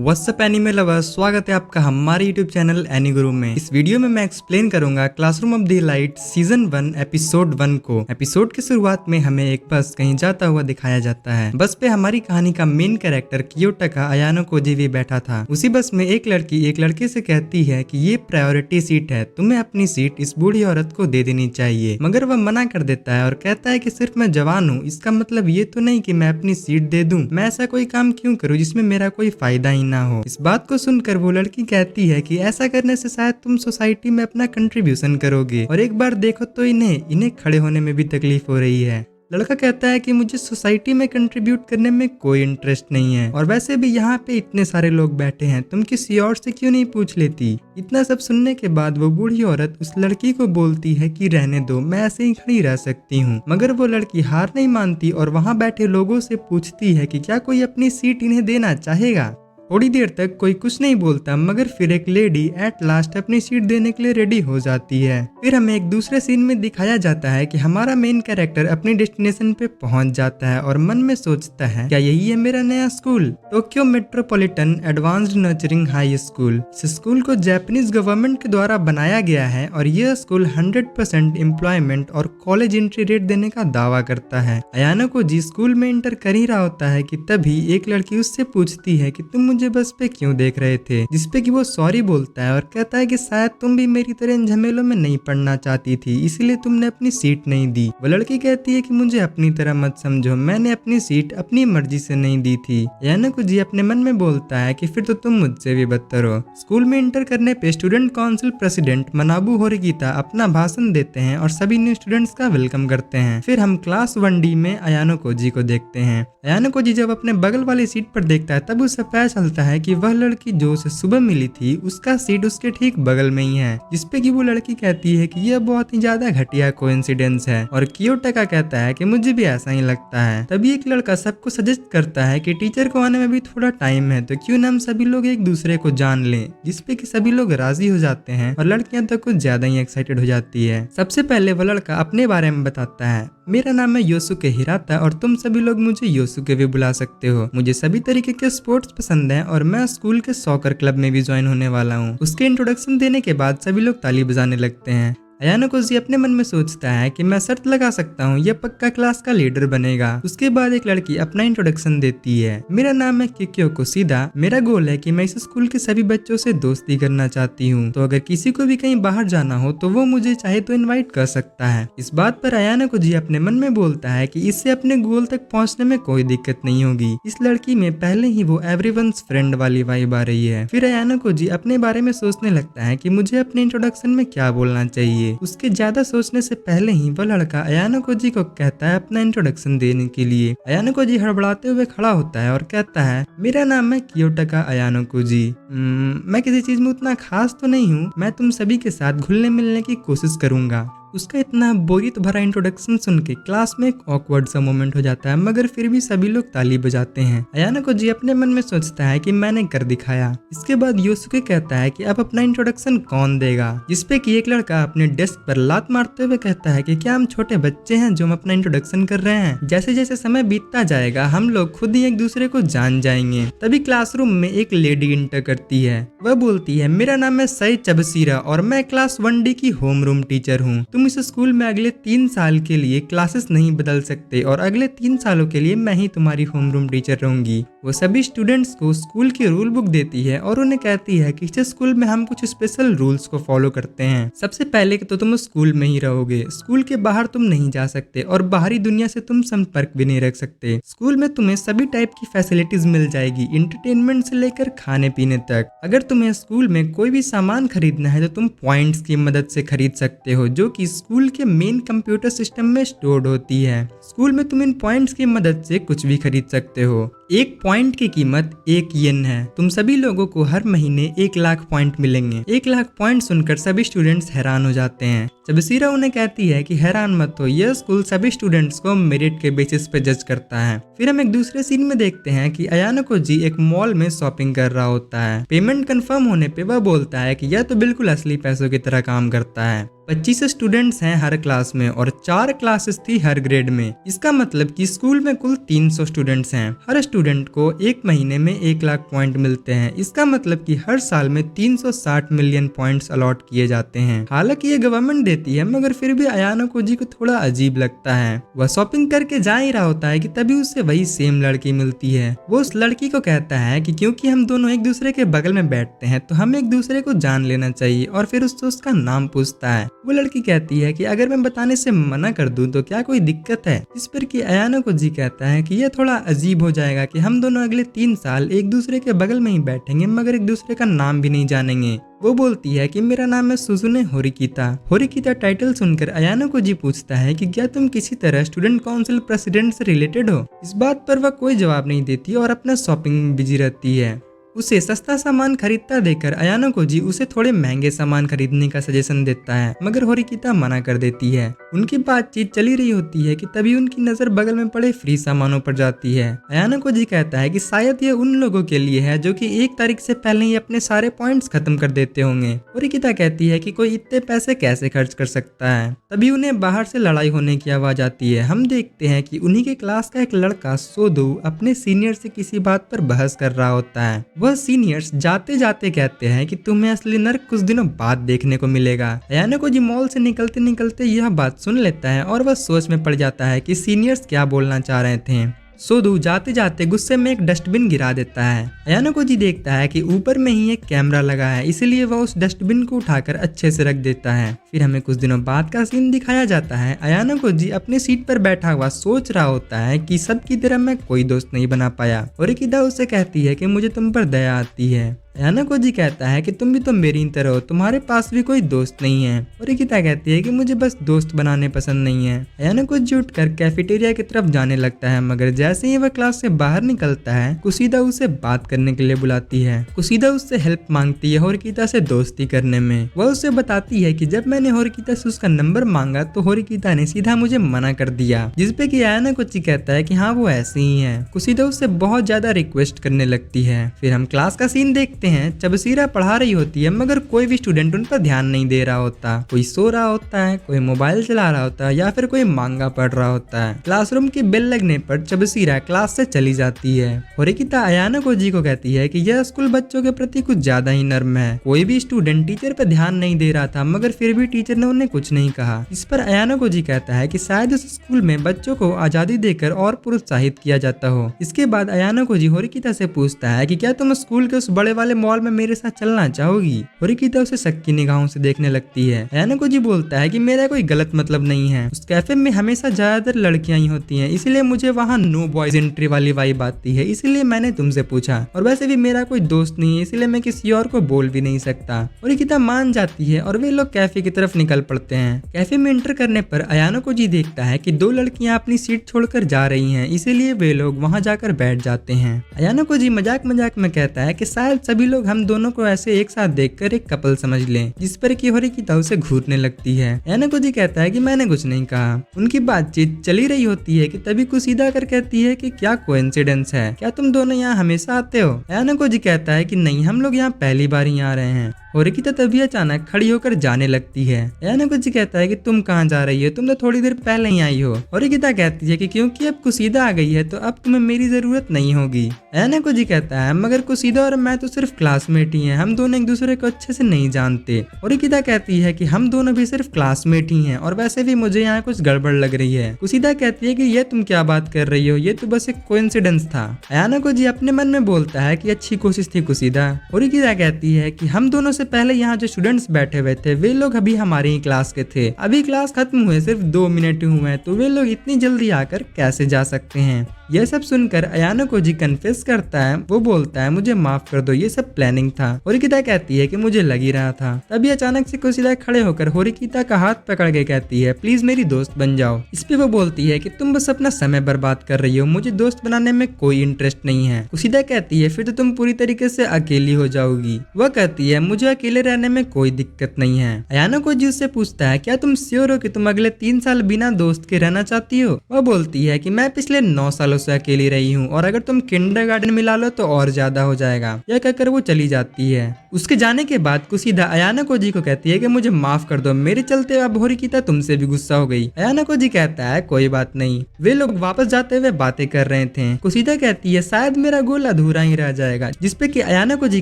WhatsApp anime lovers, स्वागत है आपका हमारे यूट्यूब चैनल एनीगुरु में। इस वीडियो में मैं एक्सप्लेन करूंगा classroom of the light season 1 episode 1 को। एपिसोड की शुरुआत में हमें एक बस कहीं जाता हुआ दिखाया जाता है। बस पे हमारी कहानी का मेन कैरेक्टर कियोटका अयानो कोजी भी बैठा था। उसी बस में एक लड़की एक लड़के से कहती है कि ये प्रायोरिटी सीट है, तुम्हें अपनी सीट इस बूढ़ी औरत को दे देनी चाहिए। मगर वह मना कर देता है और कहता है कि सिर्फ मैं जवान हूँ, इसका मतलब ये तो नहीं कि मैं अपनी सीट दे दूं। मैं ऐसा कोई काम क्यों करूँ जिसमें मेरा कोई फायदा ही ना हो। इस बात को सुनकर वो लड़की कहती है कि ऐसा करने से शायद तुम सोसाइटी में अपना कंट्रीब्यूशन करोगे, और एक बार देखो तो इन्हें खड़े होने में भी तकलीफ हो रही है। लड़का कहता है कि मुझे सोसाइटी में कंट्रीब्यूट करने में कोई इंटरेस्ट नहीं है, और वैसे भी यहाँ पे इतने सारे लोग बैठे हैं, तुम किसी और से क्यों नहीं पूछ लेती। इतना सब सुनने के बाद वो बूढ़ी औरत उस लड़की को बोलती है कि रहने दो, मैं ऐसे ही खड़ी रह सकती हूँ। मगर वो लड़की हार नहीं मानती और वहाँ बैठे लोगों से पूछती है कि क्या कोई अपनी सीट इन्हें देना चाहेगा। थोड़ी देर तक कोई कुछ नहीं बोलता, मगर फिर एक लेडी एट लास्ट अपनी सीट देने के लिए रेडी हो जाती है। फिर हमें एक दूसरे सीन में दिखाया जाता है कि हमारा मेन कैरेक्टर अपनी डेस्टिनेशन पे पहुंच जाता है और मन में सोचता है, क्या यही है मेरा नया school, Tokyo metropolitan advanced nurturing high school. इस स्कूल को जापानीज गवर्नमेंट के द्वारा बनाया गया है और यह स्कूल 100% एम्प्लॉयमेंट और कॉलेज एंट्री रेट देने का दावा करता है। अयानो को जी स्कूल में इंटर कर ही रहा होता है कि तभी एक लड़की उससे पूछती है कि तुम मुझे बस पे क्यों देख रहे थे, जिसपे कि वो सॉरी बोलता है और कहता है कि शायद तुम भी मेरी तरह इन झमेलों में नहीं पढ़ना चाहती थी, इसलिए तुमने अपनी सीट नहीं दी। वो लड़की कहती है कि मुझे अपनी तरह मत समझो, मैंने अपनी सीट अपनी मर्जी से नहीं दी थी। अयानो को जी अपने मन में बोलता है कि फिर तो तुम मुझसे भी बदतर हो। स्कूल में इंटर करने पे स्टूडेंट काउंसिल प्रेसिडेंट मनाबू होरिगिता अपना भाषण देते हैं और सभी न्यू स्टूडेंट्स का वेलकम करते हैं। फिर हम क्लास 1D में अयानो को जी को देखते हैं। अयानो को जी जब अपने बगल वाली सीट पर देखता है तब उसे पता चलता है कि वह लड़की जो उसे सुबह मिली थी उसका सीट उसके ठीक बगल में ही है, जिसपे कि वो लड़की कहती है कि यह बहुत ही ज्यादा घटिया कोइंसिडेंस है, और कियोटका कहता है कि मुझे भी ऐसा ही लगता है। तभी एक लड़का सबको सजेस्ट करता है कि टीचर को आने में भी थोड़ा टाइम है, तो क्यों ना हम सभी लोग एक दूसरे को जान लें, जिसपे कि सभी लोग राजी हो जाते हैं और लड़कियां तो कुछ ज्यादा ही एक्साइटेड हो जाती है। सबसे पहले वो लड़का अपने बारे में बताता है, मेरा नाम है योसुके हिराता और तुम सभी लोग मुझे योसुके भी बुला सकते हो। मुझे सभी तरीके के स्पोर्ट्स पसंद हैं और मैं स्कूल के सॉकर क्लब में भी ज्वाइन होने वाला हूँ। उसके इंट्रोडक्शन देने के बाद सभी लोग ताली बजाने लगते हैं। अयानो को जी अपने मन में सोचता है कि मैं शर्त लगा सकता हूँ, यह पक्का क्लास का लीडर बनेगा। उसके बाद एक लड़की अपना इंट्रोडक्शन देती है, मेरा नाम है किक्योको सीधा, मेरा गोल है कि मैं इस स्कूल के सभी बच्चों से दोस्ती करना चाहती हूँ, तो अगर किसी को भी कहीं बाहर जाना हो तो वो मुझे चाहे तो इनवाइट कर सकता है। इस बात पर अयानो को जी अपने मन में बोलता है कि इससे अपने गोल तक पहुँचने में कोई दिक्कत नहीं होगी। इस लड़की में पहले ही वो एवरीवन्स फ्रेंड वाली वाइब आ रही है। फिर अयानो को जी अपने बारे में सोचने लगता है कि मुझे अपने इंट्रोडक्शन में क्या बोलना चाहिए। उसके ज्यादा सोचने से पहले ही वह लड़का अयानो को जी को कहता है अपना इंट्रोडक्शन देने के लिए। अयानो को जी हड़बड़ाते हुए खड़ा होता है और कहता है, मेरा नाम है कियोटका अयानो को जी। मैं किसी चीज में उतना खास तो नहीं हूँ, मैं तुम सभी के साथ घुलने मिलने की कोशिश करूंगा। उसका इतना बोरियत भरा इंट्रोडक्शन सुन के क्लास में एक ऑकवर्ड सा मोमेंट हो जाता है, मगर फिर भी सभी लोग ताली बजाते हैं। अयानो को जी अपने मन में सोचता है कि मैंने कर दिखाया। इसके बाद योसुके कहता है कि अब अपना इंट्रोडक्शन कौन देगा, जिसपे कि एक लड़का अपने डेस्क पर लात मारते हुए कहता है कि क्या हम छोटे बच्चे हैं जो हम अपना इंट्रोडक्शन कर रहे हैं, जैसे जैसे समय बीतता जाएगा हम लोग खुद ही एक दूसरे को जान जाएंगे। तभी क्लासरूम में एक लेडी इंटर करती है। वह बोलती है, मेरा नाम है सई चबसीरा और मैं क्लास 1D की होम रूम टीचर हूँ। तुम इस स्कूल में अगले 3 साल के लिए क्लासेस नहीं बदल सकते और अगले 3 सालों के लिए मैं ही तुम्हारी होम रूम टीचर रहूंगी। वो सभी स्टूडेंट्स को स्कूल की रूल बुक देती है और उन्हें कहती है कि इस स्कूल में हम कुछ स्पेशल रूल्स को फॉलो करते हैं। सबसे पहले तो तुम स्कूल में ही रहोगे, स्कूल के बाहर तुम नहीं जा सकते और बाहरी दुनिया से तुम संपर्क भी नहीं रख सकते। स्कूल में तुम्हें सभी टाइप की फैसिलिटीज मिल जाएगी, इंटरटेनमेंट से लेकर खाने पीने तक। अगर तुम्हें स्कूल में कोई भी सामान खरीदना है तो तुम पॉइंट्स की मदद से खरीद सकते हो, जो कि स्कूल के मेन कंप्यूटर सिस्टम में स्टोर्ड होती है। स्कूल में तुम इन पॉइंट्स की मदद से कुछ भी खरीद सकते हो। एक पॉइंट की कीमत 1 येन है। तुम सभी लोगों को हर महीने 1 लाख पॉइंट मिलेंगे। 1 लाख पॉइंट सुनकर सभी स्टूडेंट्स हैरान हो जाते हैं। चबसीरा उन्हें कहती है कि हैरान मत हो, यह स्कूल सभी स्टूडेंट्स को मेरिट के बेसिस पे जज करता है। फिर हम एक दूसरे सीन में देखते हैं कि अयानको जी एक मॉल में शॉपिंग कर रहा होता है। पेमेंट कंफर्म होने पे वह बोलता है कि यह तो बिल्कुल असली पैसों की तरह काम करता है। 25 स्टूडेंट्स हैं हर क्लास में और 4 क्लासेस थी हर ग्रेड में। इसका मतलब कि स्कूल में कुल 300 स्टूडेंट्स हैं। हर स्टूडेंट को एक महीने में 1 लाख पॉइंट मिलते हैं। इसका मतलब कि हर साल में 360 मिलियन पॉइंट्स अलॉट किए जाते हैं। हालांकि ये गवर्नमेंट देती है, मगर फिर भी अयानको जी को थोड़ा अजीब लगता है। वह शॉपिंग करके जा ही रहा होता है कि तभी उससे वही सेम लड़की मिलती है। वो उस लड़की को कहता है कि क्योंकि हम दोनों एक दूसरे के बगल में बैठते हैं तो हमें एक दूसरे को जान लेना चाहिए, और फिर उससे उसका नाम पूछता है। वो लड़की कहती है कि अगर मैं बताने से मना कर दूं तो क्या कोई दिक्कत है। इस पर कि अयानको जी कहता है कि यह थोड़ा अजीब हो जाएगा कि हम दोनों अगले 3 साल एक दूसरे के बगल में ही बैठेंगे मगर एक दूसरे का नाम भी नहीं जानेंगे। वो बोलती है कि मेरा नाम है सुजुने होरिकिता। होरिकिता टाइटल सुनकर अयानको जी पूछता है कि क्या तुम किसी तरह स्टूडेंट काउंसिल प्रेसिडेंट से रिलेटेड हो। इस बात पर वह कोई जवाब नहीं देती और अपना शॉपिंग में बिजी रहती है। उसे सस्ता सामान खरीदता देखकर अयानको जी उसे थोड़े महंगे सामान खरीदने का सजेशन देता है, मगर होरिकिता मना कर देती है। उनकी बातचीत चली रही होती है कि तभी उनकी नजर बगल में पड़े फ्री सामानों पर जाती है। अयानको जी कहता है कि शायद ये उन लोगों के लिए है जो कि 1 तारीख से पहले ही अपने सारे पॉइंट्स खत्म कर देते होंगे। होरिकिता कहती है कि कोई इतने पैसे कैसे खर्च कर सकता है। तभी उन्हें बाहर से लड़ाई होने की आवाज आती है। हम देखते हैं कि उन्हीं के क्लास का एक लड़का सोदो अपने सीनियर से किसी बात पर बहस कर रहा होता है। वह सीनियर्स जाते जाते कहते हैं कि तुम्हें असली नर्क कुछ दिनों बाद देखने को मिलेगा। अयानको जी मॉल से निकलते निकलते यह बात सुन लेता है और वह सोच में पड़ जाता है कि सीनियर्स क्या बोलना चाह रहे थे। सोदू जाते जाते गुस्से में एक डस्टबिन गिरा देता है। अयानको जी देखता है कि ऊपर में ही एक कैमरा लगा है, इसलिए वह उस डस्टबिन को उठाकर अच्छे से रख देता है। फिर हमें कुछ दिनों बाद का सीन दिखाया जाता है। अयानको जी अपने सीट पर बैठा हुआ सोच रहा होता है कि सबकी तरह मैं कोई दोस्त नहीं बना पाया। होरिकिता उससे कहती है कि मुझे तुम पर दया आती है। अयानको जी कहता है कि तुम भी तो मेरी तरह हो, तुम्हारे पास भी कोई दोस्त नहीं है। होरिकिता कहती है कि मुझे बस दोस्त बनाने पसंद नहीं है। अयानको जी उठकर कैफेटेरिया की तरफ जाने लगता है, मगर जैसे ही वह क्लास से बाहर निकलता है कुशिदा उसे बात करने के लिए बुलाती है। कुशिदा उससे हेल्प मांगती है होरिकिता से दोस्ती करने में। वह उसे बताती है कि जब मैंने होरिकिता से उसका नंबर मांगा तो होरिकिता ने सीधा मुझे मना कर दिया, जिसपे कि अयानको जी कहता है कि हाँ वो ऐसे ही है। कुशिदा उससे बहुत ज्यादा रिक्वेस्ट करने लगती है। फिर हम क्लास का सीन देखते हैं। चबसीरा पढ़ा रही होती है, मगर कोई भी स्टूडेंट उन पर ध्यान नहीं दे रहा होता। कोई सो रहा होता है, कोई मोबाइल चला रहा होता है या फिर कोई मांगा पढ़ रहा होता है। क्लासरूम की बेल लगने पर चबसीरा क्लास से चली जाती है। होरिकिता अयानको जी को कहती है कि यह स्कूल बच्चों के प्रति कुछ ज्यादा ही नर्म है। कोई भी स्टूडेंट टीचर पर ध्यान नहीं दे रहा था, मगर फिर भी टीचर ने उन्हें कुछ नहीं कहा। इस पर अयानको जी कहता है कि शायद उस स्कूल में बच्चों को आजादी देकर और प्रोत्साहित किया जाता हो। इसके बाद अयानको जी होरिकिता से पूछता है कि क्या तुम स्कूल के उस बड़े वाले मॉल में मेरे साथ चलना चाहोगी। होरिकिता उसे शक की निगाहों से देखने लगती है। अयानको जी बोलता है कि मेरा कोई गलत मतलब नहीं है। उस कैफे में हमेशा ज्यादातर लड़कियां ही होती हैं, इसलिए मुझे वहाँ नो बॉयज एंट्री वाली वाइब आती है, इसलिए मैंने तुमसे पूछा। और वैसे भी मेरा कोई दोस्त नहीं है, इसलिए मैं किसी और को बोल भी नहीं सकता। होरिकिता मान जाती है और वे लोग कैफे की तरफ निकल पड़ते हैं। कैफे में एंटर करने पर अयानको जी देखता है कि 2 लड़कियां अपनी सीट छोड़कर जा रही हैं, इसीलिए वे लोग वहां जाकर बैठ जाते हैं। अयानको जी मजाक मजाक में कहता है कि शायद सभी लोग हम दोनों को ऐसे एक साथ देखकर एक कपल समझ लें, जिस पर कि होरिकिता उसे घूरने लगती है। अयानको जी कहता है कि मैंने कुछ नहीं कहा। उनकी बातचीत चली रही होती है कि तभी कुशिदा कर कहती है कि क्या कोइंसिडेंस है, क्या तुम दोनों यहाँ हमेशा आते हो। अयानको जी कहता है कि नहीं, हम लोग यहाँ पहली बार ही आ रहे हैं। होरिकिता तभी अचानक खड़ी होकर जाने लगती है। अयानको जी कहता है कि तुम कहाँ जा रही हो, तुम तो थोड़ी देर पहले ही आई हो। होरिकिता कहती है कि क्योंकि अब कुशिदा आ गई है तो अब तुम्हें मेरी जरूरत नहीं होगी। अयानको जी कहता है मगर कुशिदा और मैं तो सिर्फ क्लासमेट ही हैं, हम दोनों एक दूसरे को अच्छे से नहीं जानते। होरिकिता कहती है कि हम दोनों भी सिर्फ क्लासमेट ही हैं और वैसे भी मुझे यहाँ कुछ गड़बड़ लग रही है। कुशिदा कहती है कि ये तुम क्या बात कर रही हो, ये तो बस एक कोइंसिडेंस था। अयानको जी अपने मन में बोलता है कि अच्छी कोशिश थी कुशिदा। होरिकिता कहती है कि हम दोनों से पहले यहाँ जो स्टूडेंट्स बैठे हुए थे वे लोग अभी हमारी ही क्लास के थे, अभी क्लास खत्म हुए सिर्फ 2 मिनट हुए हैं, तो वे लोग इतनी जल्दी आकर कैसे जा सकते हैं। यह सब सुनकर अयानो कोजी कन्फेस करता है, वो बोलता है मुझे माफ कर दो, ये सब प्लानिंग था। होरिकिता कहती है कि मुझे लग ही रहा था। तभी अचानक से कुशिदा खड़े होकर होरिकिता का हाथ पकड़ के कहती है प्लीज मेरी दोस्त बन जाओ। इस पे वो बोलती है कि तुम बस अपना समय बर्बाद कर रही हो, मुझे दोस्त बनाने में कोई इंटरेस्ट नहीं है। कुशिदा कहती है फिर तो तुम पूरी तरीके से अकेली हो जाओगी। वह कहती है मुझे अकेले रहने में कोई दिक्कत नहीं है। अयानो कोजी उससे पूछता है क्या तुम श्योर हो कि तुम अगले 3 साल बिना दोस्त के रहना चाहती हो? वह बोलती है कि मैं पिछले 9 सालों से अकेली रही हूँ और अगर तुम किंडरगार्टन मिला लो तो और ज्यादा हो जाएगा। यह कहकर वो चली जाती है। उसके जाने के बाद कुशिदा अयानो कोजी को कहती है कि मुझे माफ कर दो, मेरे चलते अब होरिकिता तुमसे भी गुस्सा हो गई। अयानो कोजी कहता है कोई बात नहीं। वे लोग वापस जाते हुए बातें कर रहे थे। कुशिदा कहती है शायद मेरा गोल अधूरा ही रह जाएगा, जिसपे कि अयानो कोजी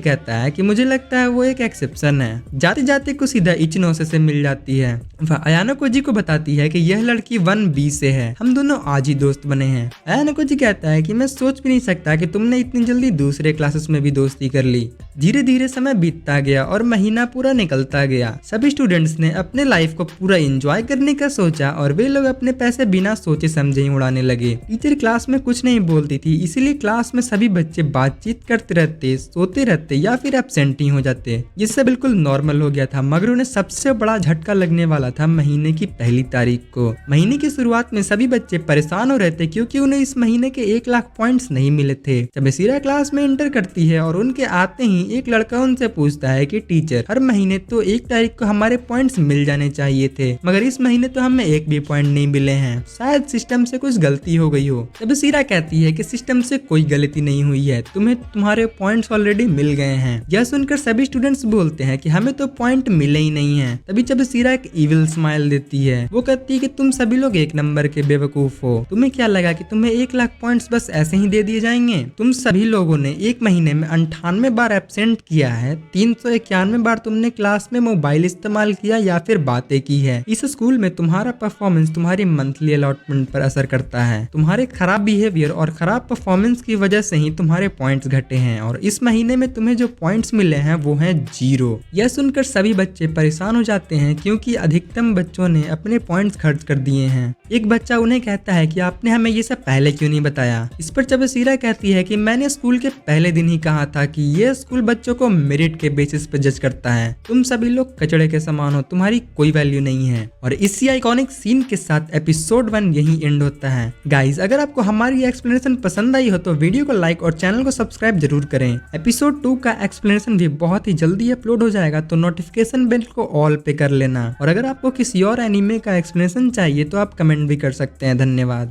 कहता है कि मुझे लगता है वो एक एक्सेप्शन है। जाते जाते कुशिदा इचिनोसे से मिल जाती है। वह अयानो कोजी को बताती है कि यह लड़की 1B से है, हम दोनों आज ही दोस्त बने हैं। अयानो कोजी कहता है कि मैं सोच भी नहीं सकता कि तुमने इतनी जल्दी दूसरे क्लासेस में भी दोस्ती कर ली। धीरे धीरे समय बीतता गया और महीना पूरा निकलता गया। सभी स्टूडेंट्स ने अपने लाइफ को पूरा एंजॉय करने का सोचा और वे लोग अपने पैसे बिना सोचे समझे ही उड़ाने लगे। टीचर क्लास में कुछ नहीं बोलती थी, इसीलिए क्लास में सभी बच्चे बातचीत करते रहते, सोते रहते या फिर एब्सेंट ही हो जाते, जिससे बिल्कुल नॉर्मल हो गया था। मगर उन्हें सबसे बड़ा झटका लगने वाला था महीने की पहली तारीख को। महीने की शुरुआत में सभी बच्चे परेशान हो रहे थे क्योंकि उन्हें इस महीने के 1 लाख पॉइंट्स नहीं मिले थे। सबेसिरा क्लास में एंटर करती है और उनके आते ही एक लड़का उनसे पूछता है कि टीचर हर महीने तो 1 तारीख को हमारे पॉइंट्स मिल जाने चाहिए थे, मगर इस महीने तो हमें एक भी पॉइंट नहीं मिले हैं, शायद सिस्टम से कुछ गलती हो गई हो। सबेसिरा कहती है कि सिस्टम से कोई गलती नहीं हुई है, तुम्हें तुम्हारे पॉइंट्स ऑलरेडी मिल गए हैं। यह सुनकर सभी स्टूडेंट्स बोलते हैं कि हमें तो पॉइंट मिले ही नहीं है। तभी सबेसिरा एक इविल स्माइल देती है। वो कहती है कि तुम सभी लोग एक नंबर के बेवकूफ हो, तुम्हें क्या लगा कि तुम्हें 1 लाख पॉइंट्स बस ऐसे ही दे दिए जाएंगे? तुम सभी लोगों ने एक महीने में 98 बार एब्सेंट किया है, 391 बार तुमने क्लास में मोबाइल इस्तेमाल किया या फिर बातें की है। इस स्कूल में तुम्हारा परफॉर्मेंस तुम्हारी मंथली अलॉटमेंट पर असर करता है। तुम्हारे खराब बिहेवियर और खराब परफॉर्मेंस की वजह से ही तुम्हारे पॉइंट्स घटे हैं और इस महीने में तुम्हें जो पॉइंट्स मिले हैं वो हैं 0। यह सुनकर सभी बच्चे परेशान हो जाते हैं क्योंकि अधिकतम बच्चों ने अपने पॉइंट्स खर्च कर दिए हैं। एक बच्चा उन्हें कहता है कि आपने हमें ये सब पहले क्यों नहीं बताया? इस पर सबेसिरा कहती है कि मैंने स्कूल के पहले दिन ही कहा था कि ये स्कूल बच्चों को मेरिट के बेसिस पे जज करता है। तुम सभी लोग कचड़े के समान हो, तुम्हारी कोई वैल्यू नहीं है। और इसी आइकॉनिक सीन के साथ एपिसोड 1 यही एंड होता है। गाइज अगर आपको हमारी एक्सप्लेनेशन पसंद आई हो तो वीडियो को लाइक और चैनल को सब्सक्राइब जरूर करें। एपिसोड 2 का एक्सप्लेनेशन भी बहुत ही जल्दी अपलोड हो जाएगा, तो नोटिफिकेशन बेल को ऑल पे कर लेना। और अगर आपको किसी और एनीमे का एक्सप्लेनेशन चाहिए तो आप कमेंट भी कर सकते हैं। धन्यवाद।